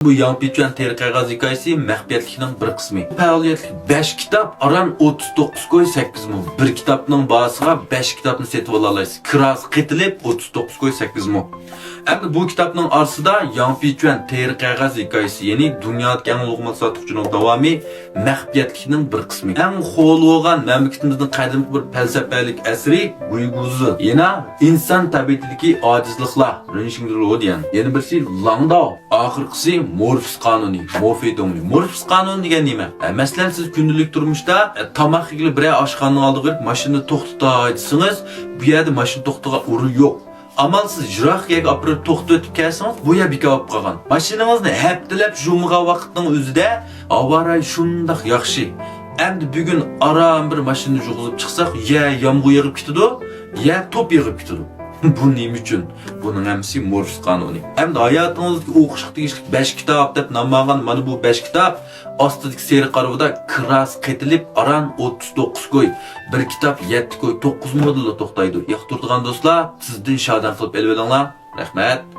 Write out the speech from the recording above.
Bu Yangpichuan teri qog'oz hikoyasi mahbiyatlikning bir qismi. Faoliyatlik 5 kitob, aran 39 ko'y 8 ming. Bir kitobning bahosiga 5 kitobni setib ola olasiz. Kirosi qitilib 39 ko'y 8 ming. Endi bu kitobning orasida Yangpichuan teri qog'oz hikoyasi, ya'ni dunyodagi eng ulug' sotuvchining davomi mahbiyatlikning bir qismi. Eng qo'l bo'lgan mamlakatimizning qadimgi bir falsafalik asri Uyguzi. Yana inson tabiatidagi ojizliklar, Rinxingruodian. Yana birisi Langdao, oxirgisi Morfus qonuni, Morfidongli. Morfus qonuni degan nima? Masalan, siz kundalik turmushda tomoq yegilib bir oshxonaning oldiga kirib, mashinani to'xtatay desangiz, bu yerda mashina to'xtatiga o'rin yo'q. Amal siz jiroq yerga olib to'xtatib kelsangiz, bu yer bekor bo'lib qolgan. Mashinangizni haftalab jumg'a vaqtning o'zida avaray shundoq yaxshi. Endi bugun aram bir mashina yug'izib chiqsak, ya yomg'ir yig'ib ketadi, ya to'p yig'ib ketadi. Bu nima uchun? Buning hammasi Morfus qonuni. Hamda hayotingizdagi o'qishga tegishli 5 kitob deb nomlangan mana bu 5 kitob ostidagi seri qarovida kiros qitilib aran 39 ko'y. Bir kitob 7 ko'y 9 modulda to'xtaydi. Yoqtirdigan do'stlar, sizdan shodon qilib elvedinglar. Rahmat.